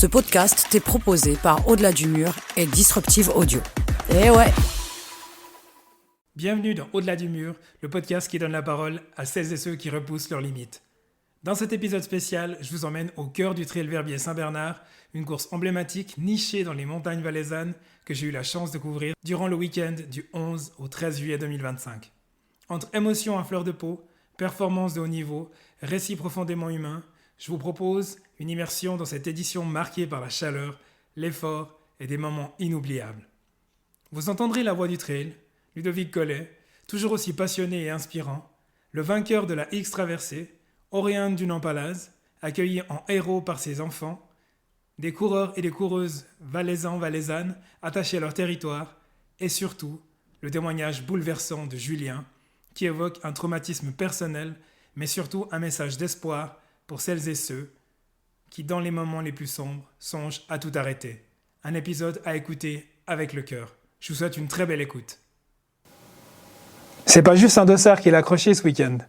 Ce podcast t'est proposé par Au-delà du mur et Disruptive Audio. Eh ouais! Bienvenue dans Au-delà du mur, le podcast qui donne la parole à celles et ceux qui repoussent leurs limites. Dans cet épisode spécial, je vous emmène au cœur du Trail Verbier Saint-Bernard, une course emblématique nichée dans les montagnes valaisannes que j'ai eu la chance de couvrir durant le week-end du 11 au 13 juillet 2025. Entre émotions à fleur de peau, performances de haut niveau, récits profondément humains, je vous propose une immersion dans cette édition marquée par la chaleur, l'effort et des moments inoubliables. Vous entendrez la voix du trail, Ludovic Collet, toujours aussi passionné et inspirant, le vainqueur de la X traversée, Auréen du Nampalaz, accueilli en héros par ses enfants, des coureurs et des coureuses valaisans, valaisannes attachés à leur territoire, et surtout, le témoignage bouleversant de Julien, qui évoque un traumatisme personnel, mais surtout un message d'espoir pour celles et ceux qui, dans les moments les plus sombres, songent à tout arrêter. Un épisode à écouter avec le cœur. Je vous souhaite une très belle écoute. C'est pas juste un dossard qu'il a accroché ce week-end.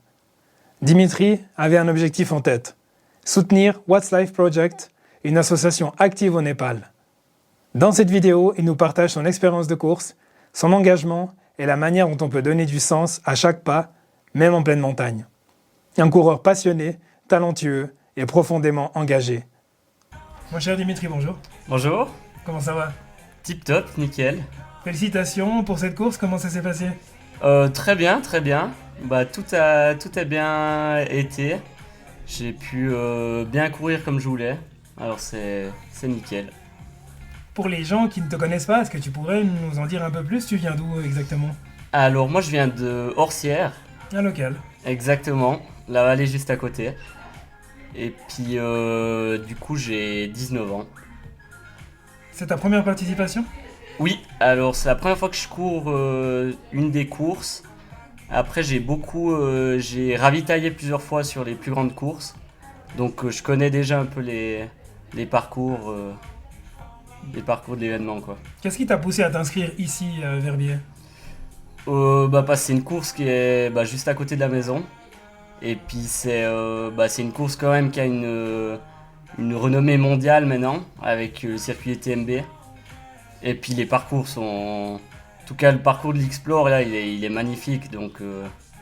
Dimitri avait un objectif en tête, soutenir What's Life Project, une association active au Népal. Dans cette vidéo, il nous partage son expérience de course, son engagement et la manière dont on peut donner du sens à chaque pas, même en pleine montagne. Un coureur passionné, talentueux et profondément engagé. Mon cher Dimitri, bonjour. Bonjour. Comment ça va? Tip top, nickel. Félicitations pour cette course, comment ça s'est passé? Très bien, très bien. Tout a bien été. J'ai pu bien courir comme je voulais. Alors c'est nickel. Pour les gens qui ne te connaissent pas, est-ce que tu pourrais nous en dire un peu plus? Tu viens d'où exactement? Alors moi je viens de Orsières. Un local. Exactement, la vallée juste à côté. Et puis du coup j'ai 19 ans. C'est ta première participation? Oui, alors c'est la première fois que je cours une des courses. Après j'ai ravitaillé plusieurs fois sur les plus grandes courses. Donc je connais déjà un peu les parcours de l'événement quoi. Qu'est-ce qui t'a poussé à t'inscrire ici à Verbier? Parce que c'est une course qui est juste à côté de la maison. Et puis c'est une course quand même qui a une renommée mondiale maintenant avec le circuit UTMB. Et puis les parcours sont... En tout cas le parcours de l'Explore là il est magnifique donc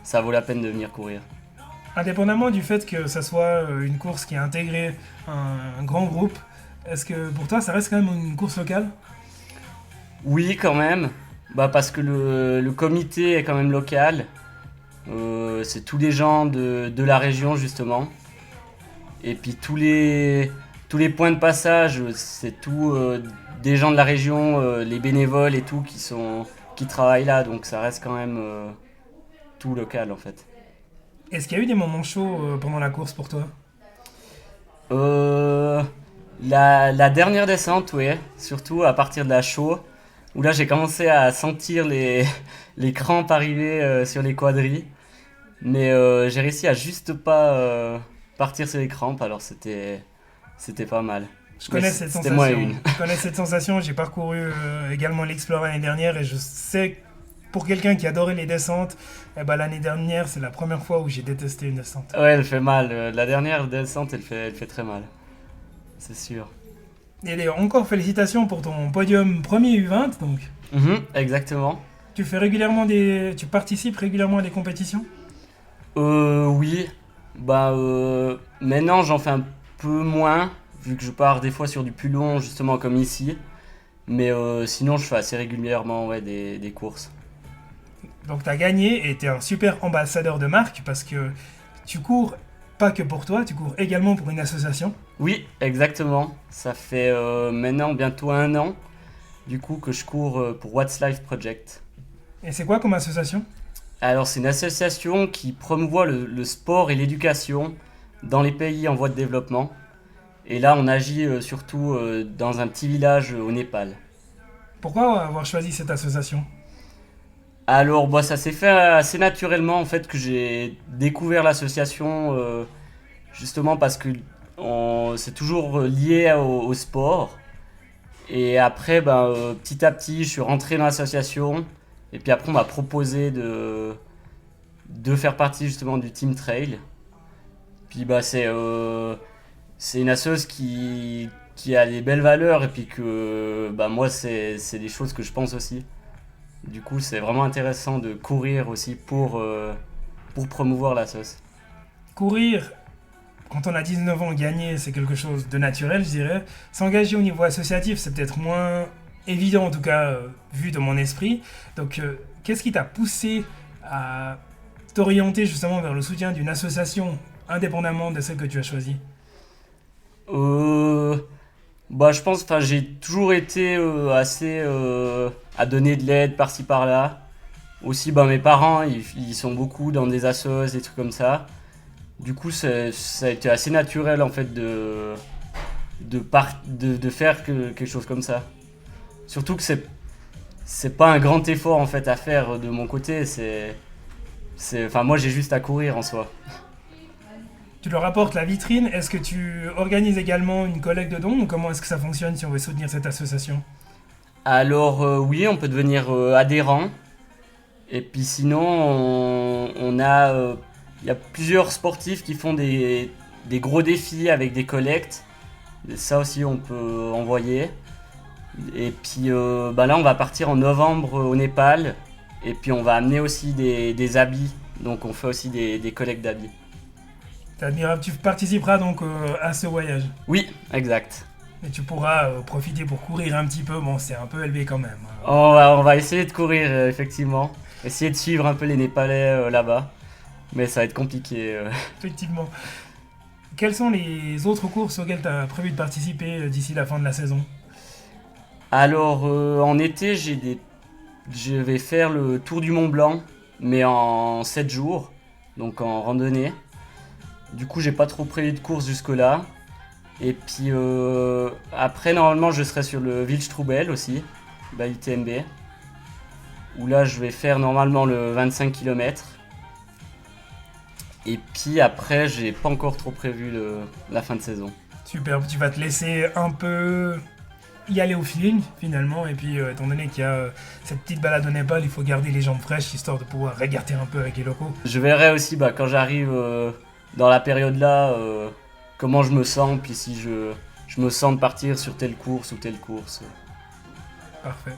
ça vaut la peine de venir courir. Indépendamment du fait que ça soit une course qui a intégré un grand groupe, est-ce que pour toi ça reste quand même une course locale? Oui quand même, parce que le comité est quand même local. C'est tous les gens de la région justement. Et puis tous les points de passage, c'est tout des gens de la région, les bénévoles et tout qui travaillent là. Donc ça reste quand même tout local en fait. Est-ce qu'il y a eu des moments chauds pendant la course pour toi? La dernière descente, oui, surtout à partir de la chaux, où là j'ai commencé à sentir les crampes arriver sur les quadris. Mais j'ai réussi à juste pas partir sur les crampes, alors c'était pas mal. Je connais cette sensation. Je connais cette sensation. J'ai parcouru également l'Explore l'année dernière et je sais que pour quelqu'un qui adorait les descentes, l'année dernière c'est la première fois où j'ai détesté une descente. Ouais, elle fait mal. La dernière descente, elle fait très mal. C'est sûr. Et d'ailleurs, encore félicitations pour ton podium premier U20 donc. Exactement. Tu participes régulièrement à des compétitions? Oui. Maintenant j'en fais un peu moins, vu que je pars des fois sur du plus long, justement comme ici. Mais sinon je fais assez régulièrement des courses. Donc tu as gagné et tu es un super ambassadeur de marque parce que tu cours pas que pour toi, tu cours également pour une association. Oui, exactement. Ça fait maintenant bientôt 1 an du coup que je cours pour What's Life Project. Et c'est quoi comme association? Alors c'est une association qui promouvoit le sport et l'éducation dans les pays en voie de développement. Et là on agit surtout dans un petit village au Népal. Pourquoi avoir choisi cette association? Alors ça s'est fait assez naturellement en fait que j'ai découvert l'association justement parce que c'est toujours lié au sport. Et après petit à petit je suis rentré dans l'association. Et puis après, on m'a proposé de faire partie justement du Team Trail. Puis c'est une assoce qui qui a des belles valeurs et puis que moi c'est des choses que je pense aussi. Du coup c'est vraiment intéressant de courir aussi pour promouvoir la sauce. Courir, quand on a 19 ans, gagner, c'est quelque chose de naturel, je dirais. S'engager au niveau associatif, c'est peut-être moins évident, en tout cas, vu de mon esprit. Donc, qu'est-ce qui t'a poussé à t'orienter justement vers le soutien d'une association, indépendamment de celle que tu as choisie ? Je pense, j'ai toujours été assez à donner de l'aide par-ci par-là. Aussi, mes parents, ils sont beaucoup dans des assos, des trucs comme ça. Du coup, ça a été assez naturel en fait de faire quelque chose comme ça. Surtout que c'est pas un grand effort en fait à faire de mon côté. Moi, j'ai juste à courir en soi. Tu leur apportes la vitrine. Est-ce que tu organises également une collecte de dons ou comment est-ce que ça fonctionne si on veut soutenir cette association ? Alors oui, on peut devenir adhérent. Et puis sinon, il y a plusieurs sportifs qui font des gros défis avec des collectes. Ça aussi, on peut envoyer. Et puis là, on va partir en novembre au Népal. Et puis on va amener aussi des habits. Donc on fait aussi des collectes d'habits. C'est admirable. Tu participeras donc à ce voyage. Oui, exact. Et tu pourras profiter pour courir un petit peu. Bon, c'est un peu élevé quand même. On va essayer de courir, effectivement. Essayer de suivre un peu les Népalais là-bas. Mais ça va être compliqué. Effectivement. Quelles sont les autres courses auxquelles tu as prévu de participer d'ici la fin de la saison ? Alors, en été, je vais faire le Tour du Mont Blanc, mais en 7 jours, donc en randonnée. Du coup, j'ai pas trop prévu de course jusque-là. Et puis après, normalement, je serai sur le Wildstrubel aussi, UTMB, où là, je vais faire normalement le 25 km. Et puis après, j'ai pas encore trop prévu la fin de saison. Super, tu vas te laisser un peu y aller au feeling finalement. Et puis, étant donné qu'il y a cette petite balade au Népal, il faut garder les jambes fraîches histoire de pouvoir regarder un peu avec les locaux. Je verrai aussi quand j'arrive dans la période là comment je me sens, puis si je me sens de partir sur telle course ou telle course. Parfait.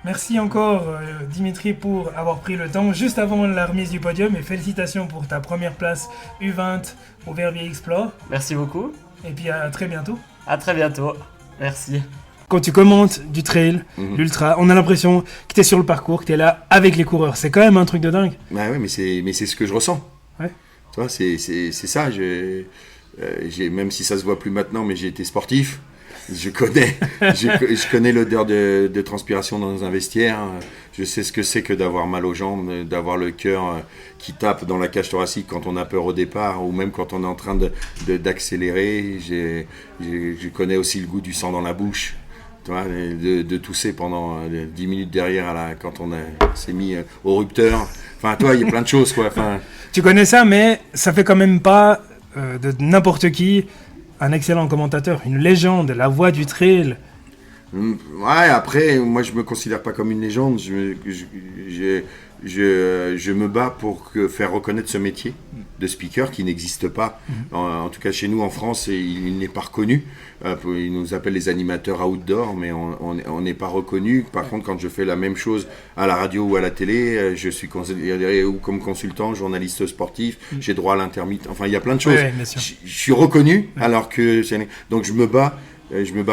Merci encore Dimitri pour avoir pris le temps juste avant la remise du podium et félicitations pour ta première place U20 au Verbier Explore. Merci beaucoup. Et puis à très bientôt. À très bientôt. Merci. Quand tu commentes du trail, l'ultra, on a l'impression que tu es sur le parcours, que tu es là avec les coureurs. C'est quand même un truc de dingue. Bah ouais, mais c'est ce que je ressens. Ouais. Tu vois, c'est ça. Même si ça se voit plus maintenant, mais j'ai été sportif. Je connais l'odeur de transpiration dans un vestiaire. Je sais ce que c'est que d'avoir mal aux jambes, d'avoir le cœur qui tape dans la cage thoracique quand on a peur au départ ou même quand on est en train d'accélérer. Je connais aussi le goût du sang dans la bouche. Tu vois, de tousser pendant 10 minutes derrière quand on s'est mis au rupteur. Enfin, toi, il y a plein de choses, quoi. Enfin, tu connais ça, mais ça fait quand même pas de n'importe qui un excellent commentateur, une légende, la voix du trail. Ouais, après, moi je me considère pas comme une légende. Je me bats pour faire reconnaître ce métier de speaker qui n'existe pas. En tout cas, chez nous en France, il n'est pas reconnu. Ils nous appellent les animateurs outdoor, mais on n'est pas reconnu. Par contre, quand je fais la même chose à la radio ou à la télé, je suis considéré ou comme consultant, journaliste sportif, j'ai droit à l'intermittent. Enfin, il y a plein de choses. Ouais, bien sûr. Je suis reconnu, alors que... Donc je me bats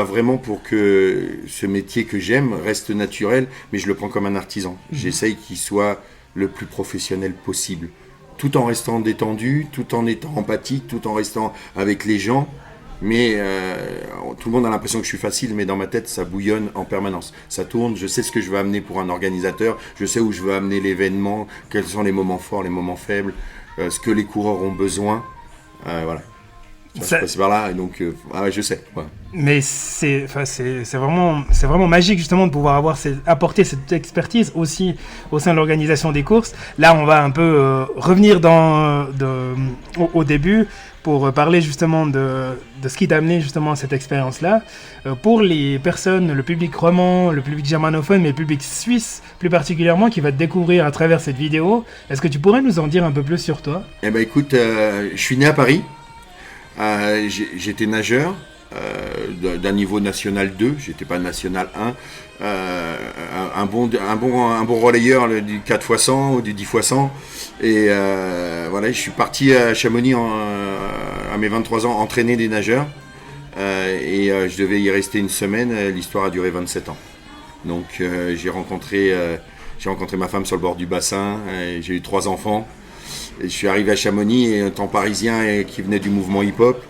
vraiment pour que ce métier que j'aime reste naturel, mais je le prends comme un artisan. J'essaye qu'il soit le plus professionnel possible, tout en restant détendu, tout en étant empathique, tout en restant avec les gens. Mais tout le monde a l'impression que je suis facile, mais dans ma tête, ça bouillonne en permanence. Ça tourne, je sais ce que je veux amener pour un organisateur, je sais où je veux amener l'événement, quels sont les moments forts, les moments faibles, ce que les coureurs ont besoin. Voilà. Ça passe par là, et donc je sais. Ouais. Mais c'est vraiment magique justement de pouvoir apporter cette expertise aussi au sein de l'organisation des courses. Là, on va un peu revenir au début pour parler justement de ce qui t'a amené justement à cette expérience-là. Pour les personnes, le public roman, le public germanophone, mais le public suisse plus particulièrement, qui va te découvrir à travers cette vidéo, est-ce que tu pourrais nous en dire un peu plus sur toi ? Eh ben écoute, je suis né à Paris. J'étais nageur, d'un niveau national 2, j'étais pas national 1, un bon relayeur du 4x100 ou du 10x100. Et voilà, je suis parti à Chamonix à mes 23 ans entraîner des nageurs. Je devais y rester une semaine, l'histoire a duré 27 ans. Donc j'ai rencontré ma femme sur le bord du bassin, j'ai eu 3 enfants. Et je suis arrivé à Chamonix, et un temps parisien qui venait du mouvement hip-hop,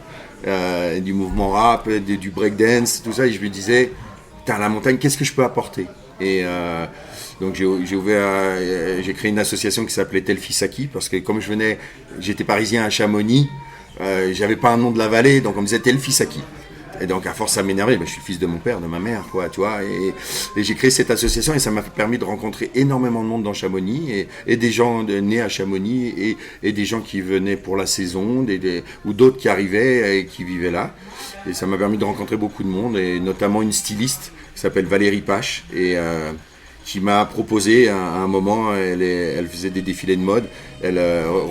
du mouvement rap, du breakdance, tout ça, et je me disais, putain, la montagne, qu'est-ce que je peux apporter? Et donc j'ai créé une association qui s'appelait Telfisaki, parce que comme j'étais parisien à Chamonix, j'avais pas un nom de la vallée, donc on me disait Telfisaki. Et donc à force ça m'énervait, je suis le fils de mon père, de ma mère, quoi, tu vois. Et j'ai créé cette association et ça m'a permis de rencontrer énormément de monde dans Chamonix et des gens nés à Chamonix et des gens qui venaient pour la saison, ou d'autres qui arrivaient et qui vivaient là. Et ça m'a permis de rencontrer beaucoup de monde et notamment une styliste qui s'appelle Valérie Pache et qui m'a proposé à un moment, elle faisait des défilés de mode, elle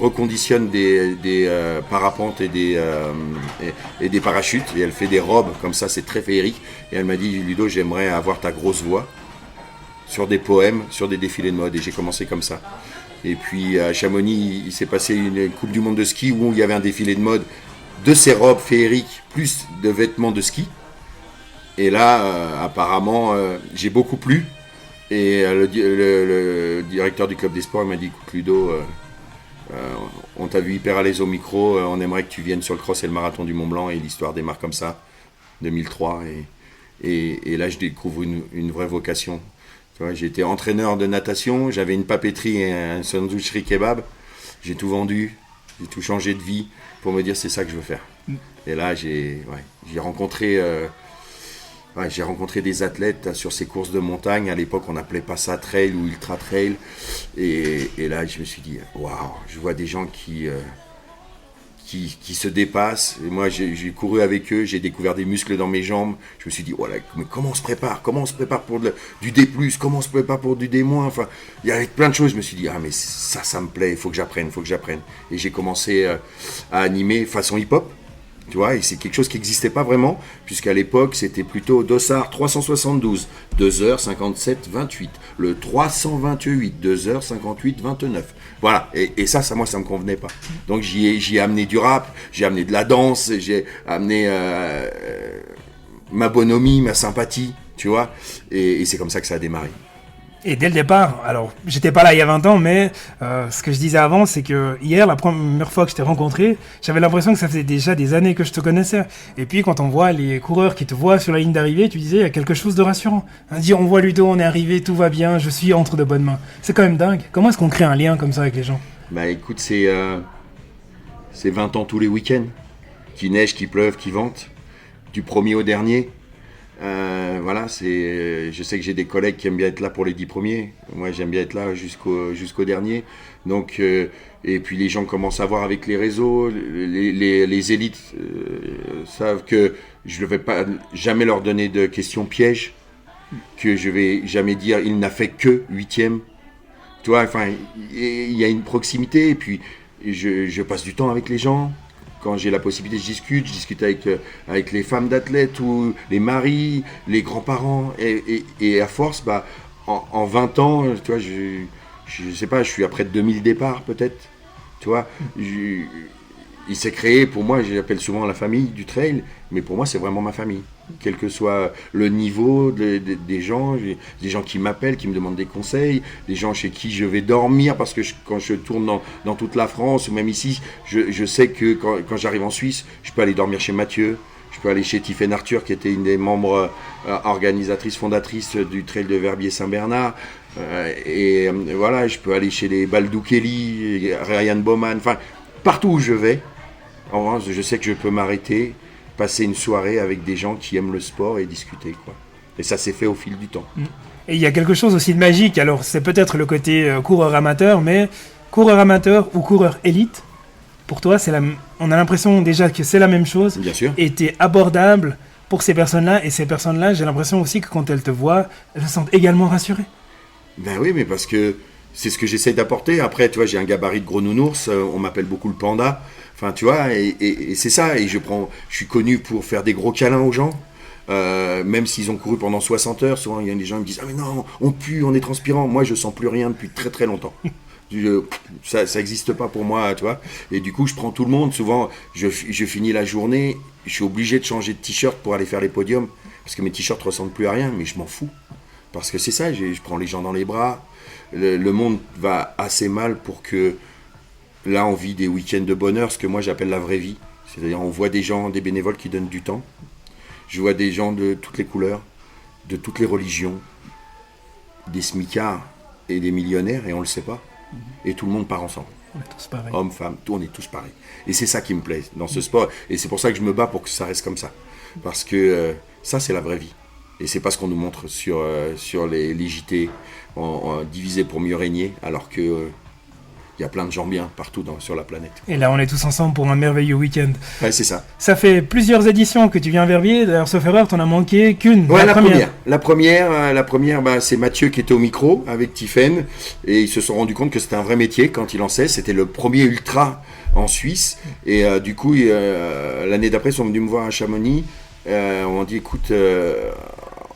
reconditionne des parapentes et des parachutes, et elle fait des robes comme ça, c'est très féerique. Et elle m'a dit, Ludo, j'aimerais avoir ta grosse voix sur des poèmes, sur des défilés de mode, et j'ai commencé comme ça. Et puis à Chamonix, il s'est passé une Coupe du Monde de ski où il y avait un défilé de mode de ces robes féeriques, plus de vêtements de ski. Et là, apparemment, j'ai beaucoup plu. Et le directeur du club des sports m'a dit, écoute Ludo, on t'a vu hyper à l'aise au micro, on aimerait que tu viennes sur le cross et le marathon du Mont Blanc, et l'histoire démarre comme ça, 2003, et là je découvre une vraie vocation. Tu vois, j'étais entraîneur de natation, j'avais une papeterie et un sandwicherie kebab, j'ai tout vendu, j'ai tout changé de vie pour me dire c'est ça que je veux faire. Et là j'ai rencontré... j'ai rencontré des athlètes sur ces courses de montagne. À l'époque, on n'appelait pas ça trail ou ultra trail. Et là, je me suis dit, waouh, je vois des gens qui se dépassent. Et moi, j'ai couru avec eux, j'ai découvert des muscles dans mes jambes. Je me suis dit, voilà, mais comment on se prépare? Comment on se prépare pour du D+? Comment on se prépare pour du D-? Enfin, il y avait plein de choses. Je me suis dit, ah, mais ça me plaît, il faut que j'apprenne. Et j'ai commencé à animer façon hip-hop. Tu vois, et c'est quelque chose qui n'existait pas vraiment, puisqu'à l'époque, c'était plutôt Dossard 372, 2h57, 28. Le 328, 2h58, 29. Voilà, et ça, moi, ça ne me convenait pas. Donc, j'y ai amené du rap, j'ai amené de la danse, j'ai amené ma bonhomie, ma sympathie, tu vois, et c'est comme ça que ça a démarré. Et dès le départ, alors j'étais pas là il y a 20 ans, mais ce que je disais avant, c'est que hier, la première fois que je t'ai rencontré, j'avais l'impression que ça faisait déjà des années que je te connaissais. Et puis quand on voit les coureurs qui te voient sur la ligne d'arrivée, tu disais, il y a quelque chose de rassurant. On voit Ludo, on est arrivé, tout va bien, je suis entre de bonnes mains. C'est quand même dingue. Comment est-ce qu'on crée un lien comme ça avec les gens? Bah écoute, c'est 20 ans tous les week-ends. Qu'il neige, qu'il pleuve, qu'il vente. Du premier au dernier. Voilà, je sais que j'ai des collègues qui aiment bien être là pour les 10 premiers. Moi, j'aime bien être là jusqu'au dernier. Donc, et puis les gens commencent à voir avec les réseaux. Les élites savent que je ne vais pas jamais leur donner de questions pièges, que je vais jamais dire il n'a fait que 8e. Tu vois, enfin, il y a une proximité. Et puis, je passe du temps avec les gens. Quand j'ai la possibilité, je discute avec les femmes d'athlètes ou les maris, les grands-parents. Et à force, en 20 ans, tu vois, je sais pas, je suis à près de 2000 départs peut-être. Tu vois, il s'est créé, pour moi, j'appelle souvent la famille du trail, mais pour moi, c'est vraiment ma famille. Quel que soit le niveau des gens, des gens qui m'appellent, qui me demandent des conseils, des gens chez qui je vais dormir, parce que quand je tourne dans toute la France, ou même ici, je sais que quand j'arrive en Suisse, je peux aller dormir chez Mathieu, je peux aller chez Tiffaine Arthur, qui était une des membres organisatrices, fondatrices du Trail de Verbier-Saint-Bernard, et voilà, je peux aller chez les Baldou Kelly, Ryan Bowman, enfin, partout où je vais, en revanche, je sais que je peux m'arrêter, passer une soirée avec des gens qui aiment le sport et discuter, quoi. Et ça s'est fait au fil du temps. Et il y a quelque chose aussi de magique, alors c'est peut-être le côté coureur amateur, mais coureur amateur ou coureur élite, pour toi, on a l'impression déjà que c'est la même chose. Bien sûr. Et t'es abordable pour ces personnes-là, et ces personnes-là, j'ai l'impression aussi que quand elles te voient, elles se sentent également rassurées. Ben oui, mais parce que c'est ce que j'essaie d'apporter. Après, tu vois, j'ai un gabarit de gros nounours, on m'appelle beaucoup le panda. Enfin, tu vois, et c'est ça. Et je suis connu pour faire des gros câlins aux gens. Même s'ils ont couru pendant 60 heures, souvent il y a des gens qui me disent « Ah mais non, on pue, on est transpirant. » Moi, je sens plus rien depuis très très longtemps. Ça n'existe pas pour moi, tu vois. Et du coup, je prends tout le monde. Souvent, je finis la journée, je suis obligé de changer de t-shirt pour aller faire les podiums. Parce que mes t-shirts ressemblent plus à rien, mais je m'en fous. Parce que c'est ça, je prends les gens dans les bras. Le monde va assez mal pour que... Là, on vit des week-ends de bonheur, ce que moi j'appelle la vraie vie. C'est-à-dire, on voit des gens, des bénévoles qui donnent du temps. Je vois des gens de toutes les couleurs, de toutes les religions, des smicards et des millionnaires, et on ne le sait pas. Et tout le monde part ensemble. On est tous pareils. Hommes, femmes, on est tous pareils. Et c'est ça qui me plaît dans ce sport. Et c'est pour ça que je me bats pour que ça reste comme ça. Parce que ça, c'est la vraie vie. Et c'est pas ce qu'on nous montre sur les JT, divisé pour mieux régner, alors que... Il y a plein de gens bien partout sur la planète. Et là, on est tous ensemble pour un merveilleux week-end. Ouais, c'est ça. Ça fait plusieurs éditions que tu viens à Verbier. D'ailleurs, sauf erreur, t'en as manqué qu'une. Ouais, la première, c'est Mathieu qui était au micro avec Tiffaine. Et ils se sont rendus compte que c'était un vrai métier quand il lançait. C'était le premier ultra en Suisse. Et du coup, l'année d'après, ils sont venus me voir à Chamonix. On m'a dit, écoute,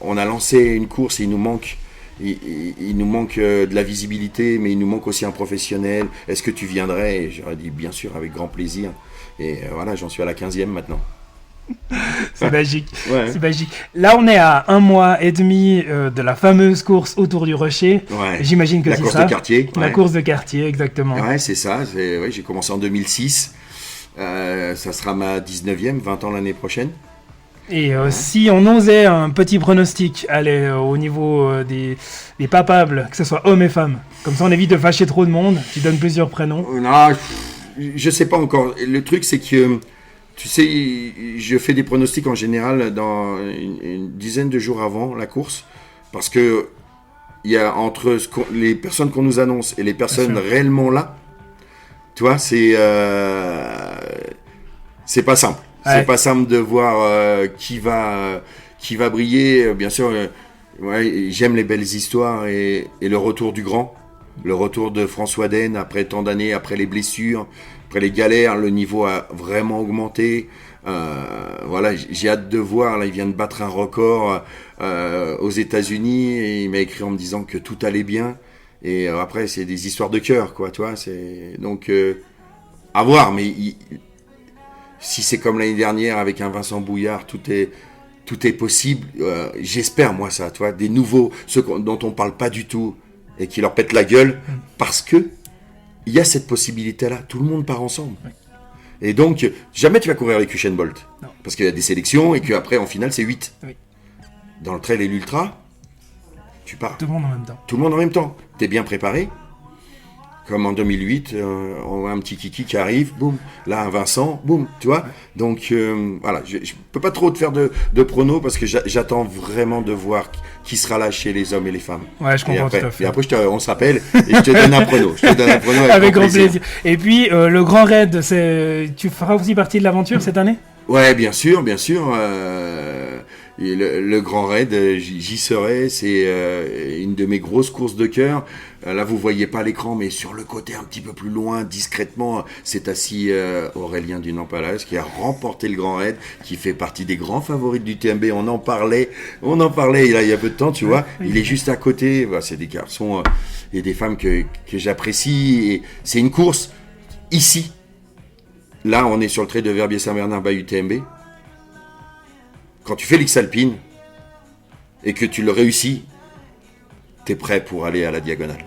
on a lancé une course et il nous manque de la visibilité, mais il nous manque aussi un professionnel. Est-ce que tu viendrais ? Et j'aurais dit bien sûr, avec grand plaisir. Et voilà, j'en suis à la 15e maintenant. C'est magique. Ouais. C'est magique. Là, on est à 1 mois et demi de la fameuse course autour du Rocher. Ouais. J'imagine que la c'est course ça. de quartier. La course de quartier, exactement. Ouais, c'est ça. Ouais, j'ai commencé en 2006. Ça sera ma 19e, 20 ans l'année prochaine. Et si on osait un petit pronostic, aller au niveau des papables, que ce soit hommes et femmes, comme ça on évite de fâcher trop de monde, tu donnes plusieurs prénoms. Non, je sais pas encore. Le truc, c'est que, tu sais, je fais des pronostics en général dans une dizaine de jours avant la course, parce que il y a entre les personnes qu'on nous annonce et les personnes réellement là, tu vois, c'est pas simple. Ouais. C'est pas simple de voir qui va briller. Bien sûr, ouais, j'aime les belles histoires et le retour du grand. Le retour de François Den après tant d'années, après les blessures, après les galères, le niveau a vraiment augmenté. Voilà, j'ai hâte de voir. Là, il vient de battre un record aux États-Unis et il m'a écrit en me disant que tout allait bien. Et après, c'est des histoires de cœur, quoi. Tu vois, c'est donc à voir, mais si c'est comme l'année dernière avec un Vincent Bouillard, tout est possible. J'espère, moi, ça, tu vois, des nouveaux, ceux dont on parle pas du tout et qui leur pètent la gueule, parce que il y a cette possibilité-là. Tout le monde part ensemble. Oui. Et donc, jamais tu vas courir avec Usain Bolt. Non. Parce qu'il y a des sélections et qu'après, en finale, c'est 8. Oui. Dans le trail et l'ultra, tu pars. Tout le monde en même temps. Tout le monde en même temps. T'es bien préparé. Comme en 2008, on voit un petit kiki qui arrive, boum, là un Vincent, boum, tu vois. Ouais. Donc voilà, je peux pas trop te faire de pronos parce que j'attends vraiment de voir qui sera là chez les hommes et les femmes. Ouais, je comprends tout à fait. Et après, on s'appelle et je te donne un prono. Avec grand plaisir. Et puis, le Grand Raid, tu feras aussi partie de l'aventure cette année ? Ouais, bien sûr, bien sûr. Le Grand Raid, j'y serai, c'est une de mes grosses courses de cœur. Là, vous voyez pas l'écran, mais sur le côté un petit peu plus loin, discrètement, c'est assis Aurélien Dunampalas qui a remporté le Grand Raid, qui fait partie des grands favoris du TMB. On en parlait là, il y a peu de temps, tu vois. Il est juste à côté. Bah, c'est des garçons et des femmes que j'apprécie. Et c'est une course ici. Là, on est sur le trait de Verbier-Saint-Bernard by UTMB. Quand tu fais l'X-Alpine et que tu le réussis, t'es prêt pour aller à la diagonale.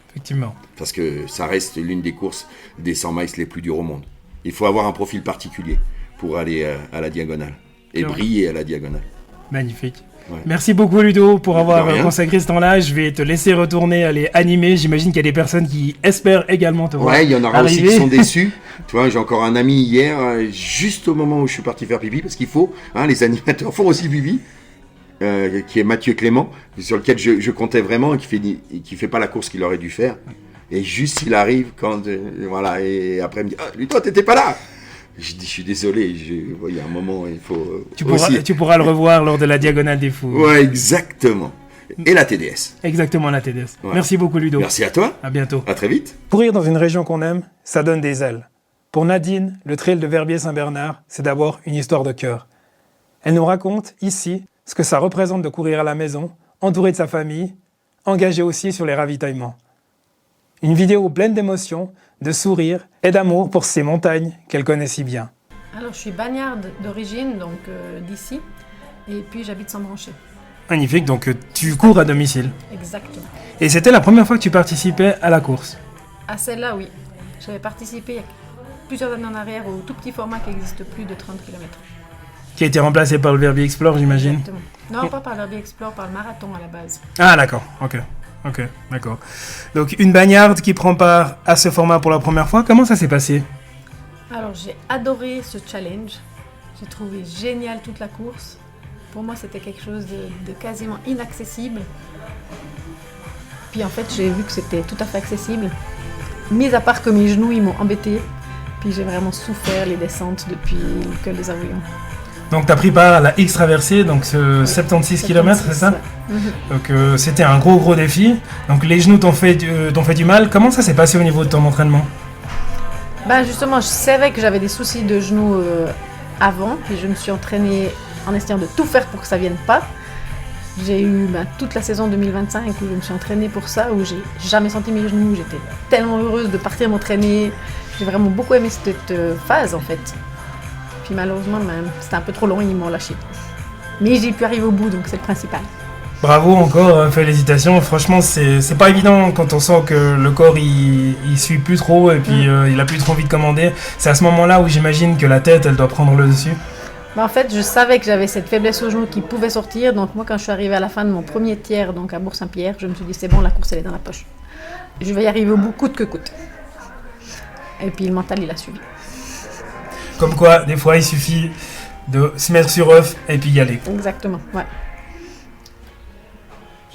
Effectivement. Parce que ça reste l'une des courses des 100 miles les plus dures au monde. Il faut avoir un profil particulier pour aller à la diagonale et briller à la diagonale. Magnifique. Ouais. Merci beaucoup Ludo pour avoir consacré ce temps-là. Je vais te laisser retourner aller animer. J'imagine qu'il y a des personnes qui espèrent également te voir. Ouais, il y en aura aussi qui sont déçus. Tu vois, j'ai encore un ami hier, juste au moment où je suis parti faire pipi, parce qu'il faut, les animateurs font aussi pipi, qui est Mathieu Clément, sur lequel je comptais vraiment et qui fait pas la course qu'il aurait dû faire. Et juste il arrive quand voilà, et après il me dit lui toi t'étais pas là. Je dis, je suis désolé, il y a un moment, il faut. Tu pourras le revoir lors de la Diagonale des Fous. Ouais, exactement. Et la TDS. Exactement, la TDS. Ouais. Merci beaucoup, Ludo. Merci à toi. À bientôt. À très vite. Courir dans une région qu'on aime, ça donne des ailes. Pour Nadine, le trail de Verbier-Saint-Bernard, c'est d'abord une histoire de cœur. Elle nous raconte ici ce que ça représente de courir à la maison, entourée de sa famille, engagée aussi sur les ravitaillements. Une vidéo pleine d'émotions, de sourires et d'amour pour ces montagnes qu'elle connaît si bien. Alors, je suis bagnarde d'origine, donc d'ici, et puis j'habite sans brancher. Magnifique, donc tu cours à domicile. Exactement. Et c'était la première fois que tu participais à la course. À celle-là, oui. J'avais participé il y a plusieurs années en arrière au tout petit format qui n'existe plus de 30 km. Qui a été remplacé par le Verbier Explore, j'imagine. Exactement. Non, pas par le Verbier Explore, par le marathon à la base. Ah d'accord, ok, d'accord. Donc une bagnarde qui prend part à ce format pour la première fois, comment ça s'est passé? Alors, j'ai adoré ce challenge. J'ai trouvé génial toute la course. Pour moi, c'était quelque chose de quasiment inaccessible. Puis en fait, j'ai vu que c'était tout à fait accessible. Mis à part que mes genoux, ils m'ont embêté. Puis j'ai vraiment souffert les descentes depuis le col des Avouillons. Donc tu as pris part à la X-Traversée, donc ce 76 km, c'est ça? Donc c'était un gros défi. Donc les genoux t'ont fait du mal. Comment ça s'est passé au niveau de ton entraînement? Ben justement, je savais que j'avais des soucis de genoux avant. Puis je me suis entraînée en essayant de tout faire pour que ça vienne pas. J'ai eu toute la saison 2025 où je me suis entraînée pour ça, où j'ai jamais senti mes genoux. J'étais tellement heureuse de partir m'entraîner. J'ai vraiment beaucoup aimé cette phase en fait. Puis malheureusement, c'était un peu trop long, ils m'ont lâché. Mais j'ai pu arriver au bout, donc c'est le principal. Bravo encore, félicitations. Franchement, c'est pas évident quand on sent que le corps il suit plus trop et puis il a plus trop envie de commander. C'est à ce moment-là où j'imagine que la tête elle doit prendre le dessus. En fait, je savais que j'avais cette faiblesse au genou qui pouvait sortir. Donc moi, quand je suis arrivée à la fin de mon premier tiers, donc à Bourg-Saint-Pierre, je me suis dit c'est bon, la course elle est dans la poche. Je vais y arriver au bout coûte que coûte. Et puis le mental il a suivi. Comme quoi, des fois, il suffit de se mettre sur œuf et puis y aller. Exactement, ouais.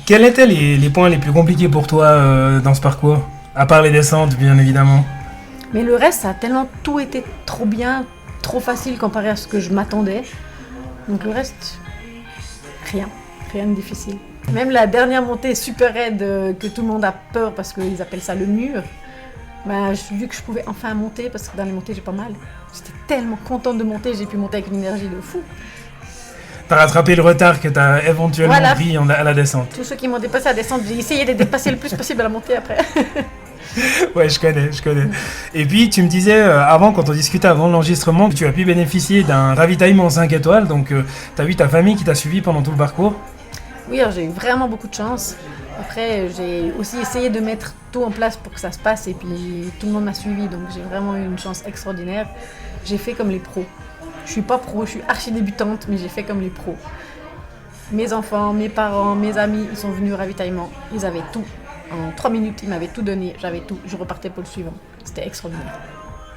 Quels étaient les points les plus compliqués pour toi dans ce parcours? À part les descentes, bien évidemment. Mais le reste, ça a tellement tout été trop bien, trop facile comparé à ce que je m'attendais. Donc le reste, rien de difficile. Même la dernière montée super raide que tout le monde a peur parce qu'ils appellent ça le mur. Vu que je pouvais enfin monter, parce que dans les montées j'ai pas mal, j'étais tellement contente de monter, j'ai pu monter avec une énergie de fou. T'as rattrapé le retard que t'as éventuellement pris à la descente. Tous ceux qui m'ont dépassé à la descente, j'ai essayé de dépasser le plus possible à la montée après. Ouais, je connais. Et puis tu me disais avant, quand on discutait avant l'enregistrement, que tu as pu bénéficier d'un ravitaillement 5 étoiles, donc t'as vu ta famille qui t'a suivi pendant tout le parcours? Oui, alors j'ai eu vraiment beaucoup de chance. Après, j'ai aussi essayé de mettre tout en place pour que ça se passe et puis tout le monde m'a suivi, donc j'ai vraiment eu une chance extraordinaire. J'ai fait comme les pros. Je suis pas pro, je suis archi débutante, mais j'ai fait comme les pros. Mes enfants, mes parents, mes amis, ils sont venus au ravitaillement, ils avaient tout. En 3 minutes, ils m'avaient tout donné, j'avais tout, je repartais pour le suivant. C'était extraordinaire.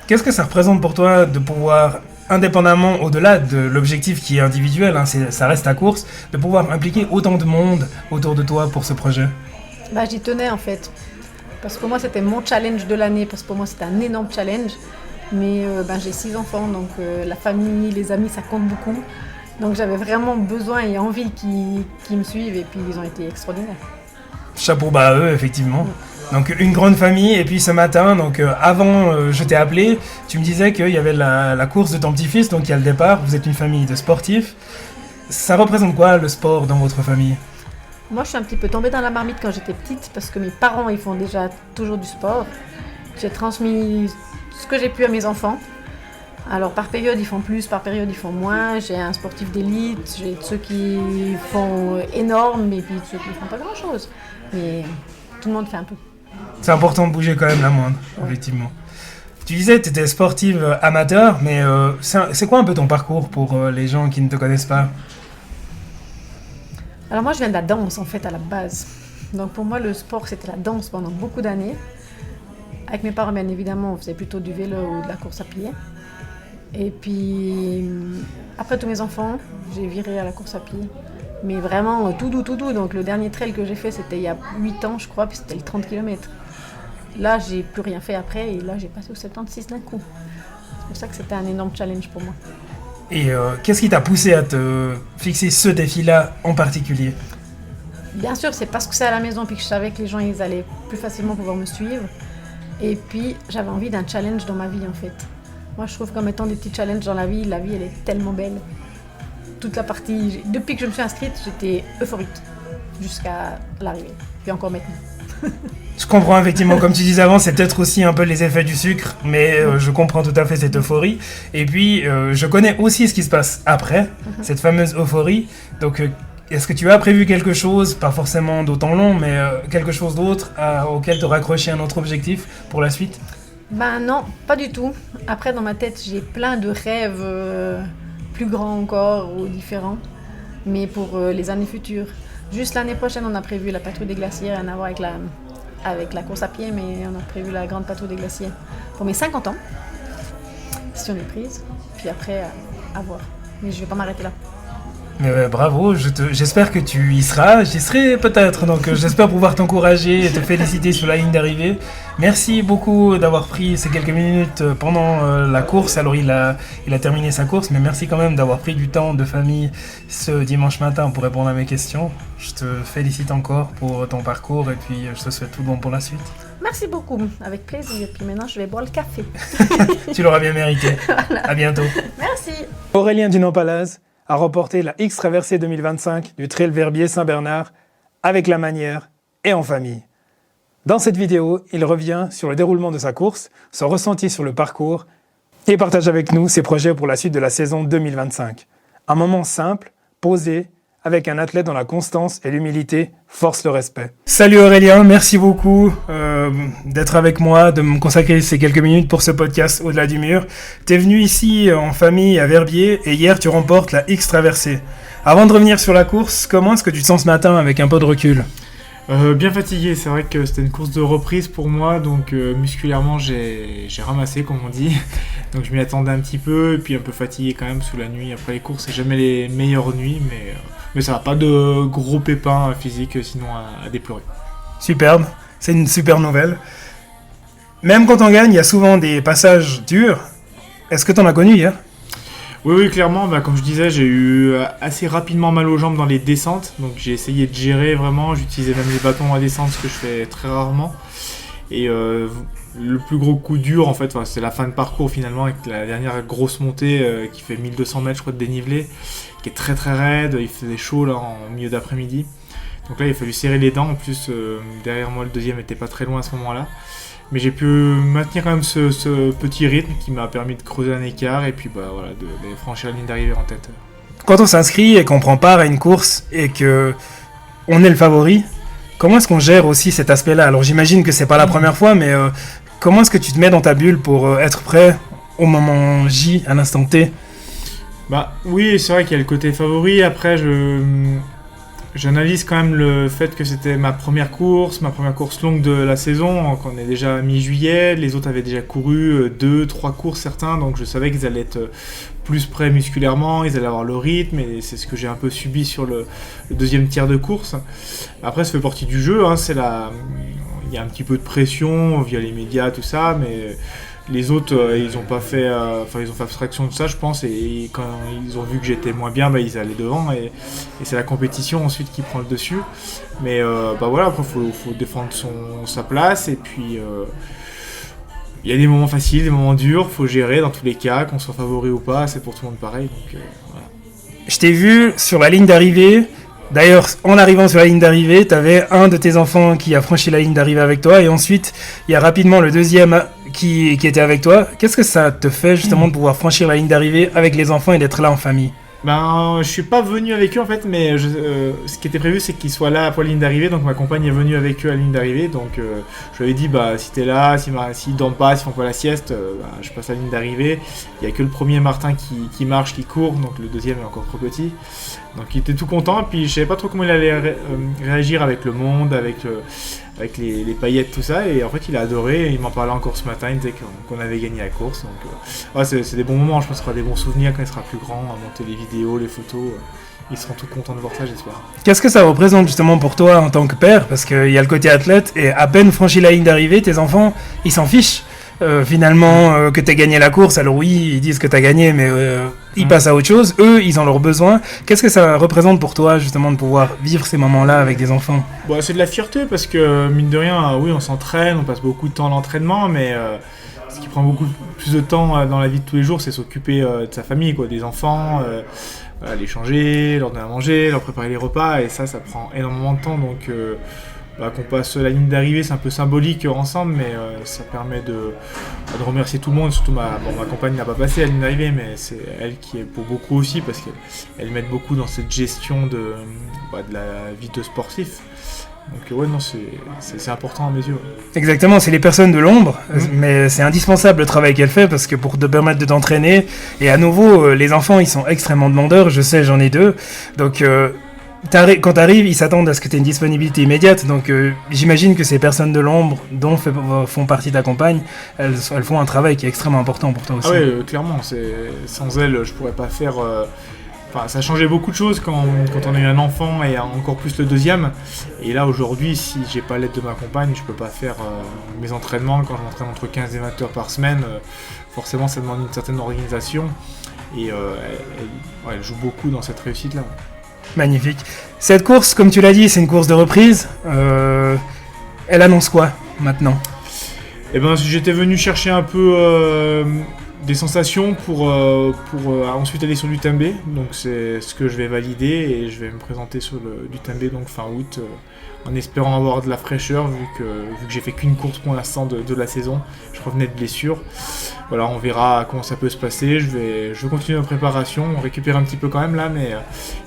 Qu'est-ce que ça représente pour toi de pouvoir, indépendamment au-delà de l'objectif qui est individuel, ça reste ta course, de pouvoir impliquer autant de monde autour de toi pour ce projet? J'y tenais en fait, parce que pour moi c'était mon challenge de l'année, parce que pour moi c'était un énorme challenge, mais j'ai 6 enfants, donc la famille, les amis ça compte beaucoup, donc j'avais vraiment besoin et envie qu'ils me suivent et puis ils ont été extraordinaires. Chapeau bas à eux, effectivement. Donc une grande famille, et puis ce matin, donc avant je t'ai appelé, tu me disais qu'il y avait la course de ton petit-fils, donc il y a le départ, vous êtes une famille de sportifs. Ça représente quoi le sport dans votre famille? Moi je suis un petit peu tombée dans la marmite quand j'étais petite, parce que mes parents ils font déjà toujours du sport. J'ai transmis ce que j'ai pu à mes enfants. Alors par période ils font plus, par période ils font moins. J'ai un sportif d'élite, j'ai ceux qui font énorme, et puis ceux qui font pas grand chose. Mais tout le monde fait un peu. C'est important de bouger quand même la moindre, effectivement. Tu disais que tu étais sportive amateur, mais c'est quoi un peu ton parcours pour les gens qui ne te connaissent pas? Alors moi je viens de la danse en fait à la base. Donc pour moi le sport c'était la danse pendant beaucoup d'années. Avec mes parents bien évidemment on faisait plutôt du vélo ou de la course à pied. Et puis après tous mes enfants j'ai viré à la course à pied. Mais vraiment tout doux. Donc le dernier trail que j'ai fait c'était il y a 8 ans je crois, puis c'était le 30 km. Là j'ai plus rien fait après et là j'ai passé au 76 d'un coup. C'est pour ça que c'était un énorme challenge pour moi. Et qu'est-ce qui t'a poussé à te fixer ce défi-là en particulier? Bien sûr, c'est parce que c'est à la maison puis que je savais que les gens ils allaient plus facilement pouvoir me suivre. Et puis j'avais envie d'un challenge dans ma vie en fait. Moi, je trouve comme étant des petits challenges dans la vie elle est tellement belle. Toute la partie, depuis que je me suis inscrite, j'étais euphorique jusqu'à l'arrivée. Puis encore maintenant. Je comprends effectivement, comme tu disais avant, c'est peut-être aussi un peu les effets du sucre, mais je comprends tout à fait cette euphorie. Et puis, je connais aussi ce qui se passe après, cette fameuse euphorie. Donc, est-ce que tu as prévu quelque chose, pas forcément d'autant long, mais quelque chose d'autre auquel te raccrocher un autre objectif pour la suite ? Ben non, pas du tout. Après, dans ma tête, j'ai plein de rêves plus grands encore ou différents, mais pour les années futures. Juste l'année prochaine, on a prévu la patrouille des glaciers, rien à voir avec la course à pied, mais on a prévu la grande patrouille des glaciers pour mes 50 ans, si on est prise. Puis après, à voir. Mais je vais pas m'arrêter là. Bravo, j'espère que tu y seras, j'y serai peut-être, donc j'espère pouvoir t'encourager et te féliciter sur la ligne d'arrivée. Merci beaucoup d'avoir pris ces quelques minutes pendant la course. Alors il a terminé sa course, mais merci quand même d'avoir pris du temps de famille ce dimanche matin pour répondre à mes questions. Je te félicite encore pour ton parcours et puis je te souhaite tout bon pour la suite. Merci beaucoup, avec plaisir. Puis maintenant, je vais boire le café. Tu l'auras bien mérité. Voilà. À bientôt. Merci. Aurélien Dunant-Palaz a remporté la X-Traversée 2025 du Trail Verbier Saint-Bernard avec la manière et en famille. Dans cette vidéo, il revient sur le déroulement de sa course, son ressenti sur le parcours et partage avec nous ses projets pour la suite de la saison 2025. Un moment simple, posé, avec un athlète dont la constance et l'humilité forcent le respect. Salut Aurélien, merci beaucoup d'être avec moi, de me consacrer ces quelques minutes pour ce podcast Au-delà du mur. T'es venu ici en famille à Verbier et hier tu remportes la X-Traversée. Avant de revenir sur la course, comment est-ce que tu te sens ce matin avec un peu de recul ? Bien fatigué, c'est vrai que c'était une course de reprise pour moi, donc musculairement j'ai ramassé comme on dit, donc je m'y attendais un petit peu, et puis un peu fatigué quand même sous la nuit. Après les courses, c'est jamais les meilleures nuits, mais ça va, pas de gros pépins physiques sinon à déplorer. Superbe, c'est une super nouvelle. Même quand on gagne, il y a souvent des passages durs. Est-ce que t'en as connu hier ? Oui, clairement, comme je disais, j'ai eu assez rapidement mal aux jambes dans les descentes, donc j'ai essayé de gérer vraiment, j'utilisais même les bâtons à descente, ce que je fais très rarement. Et le plus gros coup dur, en fait, c'est la fin de parcours finalement, avec la dernière grosse montée qui fait 1200 mètres, je crois, de dénivelé, qui est très très raide, il faisait chaud là en milieu d'après-midi. Donc là, il a fallu serrer les dents, en plus, derrière moi, le deuxième était pas très loin à ce moment-là. Mais j'ai pu maintenir quand même ce petit rythme qui m'a permis de creuser un écart et puis voilà, de franchir la ligne d'arrivée en tête. Quand on s'inscrit et qu'on prend part à une course et que on est le favori, comment est-ce qu'on gère aussi cet aspect-là ? Alors j'imagine que c'est pas la première fois, mais comment est-ce que tu te mets dans ta bulle pour être prêt au moment J, à l'instant T ? Oui, c'est vrai qu'il y a le côté favori. Après, j'analyse quand même le fait que c'était ma première course longue de la saison, qu'on est déjà mi-juillet, les autres avaient déjà couru 2-3 courses certains, donc je savais qu'ils allaient être plus prêts musculairement, ils allaient avoir le rythme, et c'est ce que j'ai un peu subi sur le deuxième tiers de course. Après, ça fait partie du jeu, il y a un petit peu de pression via les médias, tout ça, mais les autres, ils ont fait abstraction de ça, je pense, et quand ils ont vu que j'étais moins bien, ils allaient devant, et c'est la compétition ensuite qui prend le dessus. Mais voilà, après, faut défendre sa place, et puis il y a des moments faciles, des moments durs, faut gérer dans tous les cas, qu'on soit favori ou pas, c'est pour tout le monde pareil. Donc, voilà. Je t'ai vu sur la ligne d'arrivée. D'ailleurs, en arrivant sur la ligne d'arrivée, tu avais un de tes enfants qui a franchi la ligne d'arrivée avec toi, et ensuite, il y a rapidement le deuxième qui était avec toi. Qu'est-ce que ça te fait justement de pouvoir franchir la ligne d'arrivée avec les enfants et d'être là en famille ? Je suis pas venu avec eux en fait, mais ce qui était prévu c'est qu'ils soient là pour la ligne d'arrivée, donc ma compagne est venue avec eux à la ligne d'arrivée, donc je lui ai dit si t'es là, s'ils dorment pas, s'ils font pas la sieste, je passe à la ligne d'arrivée. Il y a que le premier Martin qui marche, qui court, donc le deuxième est encore trop petit, donc il était tout content, et puis je savais pas trop comment il allait réagir avec le monde, avec les paillettes, tout ça, et en fait il a adoré, il m'en parlait encore ce matin, il disait qu'on avait gagné la course, donc c'est des bons moments, je pense qu'il sera des bons souvenirs quand il sera plus grand, à monter les vidéos, les photos, ils seront tout contents de voir ça, j'espère. Qu'est-ce que ça représente justement pour toi en tant que père ? Parce qu'il y a le côté athlète, et à peine franchi la ligne d'arrivée, tes enfants, ils s'en fichent. Finalement, que t'aies gagné la course, alors oui, ils disent que t'as gagné, mais ils passent à autre chose. Eux, ils ont leurs besoins. Qu'est-ce que ça représente pour toi, justement, de pouvoir vivre ces moments-là avec des enfants ? C'est de la fierté, parce que, mine de rien, oui, on s'entraîne, on passe beaucoup de temps à l'entraînement, mais ce qui prend beaucoup plus de temps dans la vie de tous les jours, c'est s'occuper de sa famille, quoi, des enfants, les changer, leur donner à manger, leur préparer les repas, et ça prend énormément de temps. Donc qu'on passe la ligne d'arrivée, c'est un peu symbolique ensemble, mais ça permet de remercier tout le monde. Surtout ma compagne n'a pas passé la ligne d'arrivée, mais c'est elle qui est pour beaucoup aussi, parce qu'elle m'aide beaucoup dans cette gestion de la vie de sportif. Donc ouais, non, c'est important à mes yeux. Exactement, c'est les personnes de l'ombre, mais c'est indispensable le travail qu'elle fait, parce que pour te permettre de t'entraîner, et à nouveau, les enfants, ils sont extrêmement demandeurs, je sais, j'en ai 2, donc quand t'arrives, ils s'attendent à ce que tu aies une disponibilité immédiate, donc j'imagine que ces personnes de l'ombre dont font partie ta compagne, elles font un travail qui est extrêmement important pour toi aussi. Ah ouais, clairement, sans elles, je pourrais pas faire... ça a changé beaucoup de choses quand on a eu un enfant et encore plus le deuxième. Et là, aujourd'hui, si j'ai pas l'aide de ma compagne, je peux pas faire mes entraînements. Quand je m'entraîne entre 15 et 20 heures par semaine, forcément, ça demande une certaine organisation. Et elle joue beaucoup dans cette réussite-là. Magnifique. Cette course, comme tu l'as dit, c'est une course de reprise. Elle annonce quoi, maintenant ? Eh ben, j'étais venu chercher un peu... des sensations pour ensuite aller sur l'UTMB, donc c'est ce que je vais valider et je vais me présenter sur l'UTMB donc fin août en espérant avoir de la fraîcheur vu que j'ai fait qu'une course pour l'instant de la saison, je revenais de blessure. Voilà, on verra comment ça peut se passer, je vais continuer ma préparation, on récupère un petit peu quand même là, mais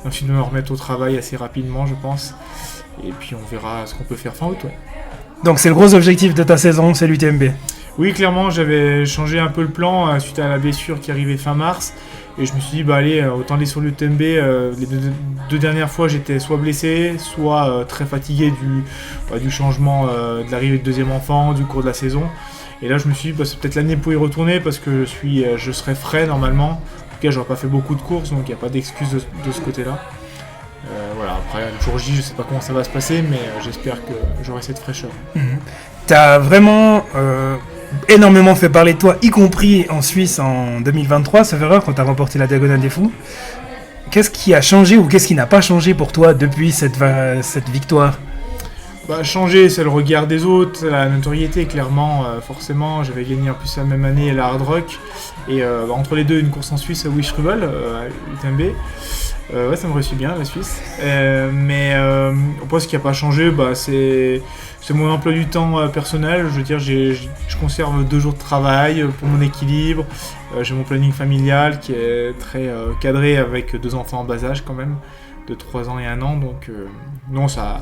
ensuite me remettre au travail assez rapidement je pense, et puis on verra ce qu'on peut faire fin août. Ouais. Donc c'est le gros objectif de ta saison, c'est l'UTMB. Oui, clairement, j'avais changé un peu le plan suite à la blessure qui arrivait fin mars. Et je me suis dit, allez, autant aller sur l'UTMB. Les deux dernières fois, j'étais soit blessé, soit très fatigué du changement de l'arrivée de deuxième enfant, du cours de la saison. Et là, je me suis dit, c'est peut-être l'année pour y retourner parce que je serai frais normalement. En tout cas, j'aurais pas fait beaucoup de courses, donc il n'y a pas d'excuse de ce côté-là. Voilà, après, le jour J, je sais pas comment ça va se passer, mais j'espère que j'aurai cette fraîcheur. T'as vraiment... énormément fait parler de toi, y compris en Suisse en 2023, sauf erreur, quand tu as remporté la Diagonale des Fous. Qu'est-ce qui a changé ou qu'est-ce qui n'a pas changé pour toi depuis cette victoire ? Changer, c'est le regard des autres, la notoriété, clairement, forcément. J'avais gagné en plus la même année la Hard Rock. Et entre les deux, une course en Suisse à Wish-Rubel, à UTMB. Ouais, ça me réussit bien, la Suisse. Mais après, ce qui n'a pas changé, c'est mon emploi du temps personnel. Je veux dire, je conserve 2 jours de travail pour mon équilibre. J'ai mon planning familial qui est très cadré avec 2 enfants en bas âge quand même, de 3 ans et 1 an. Donc non, ça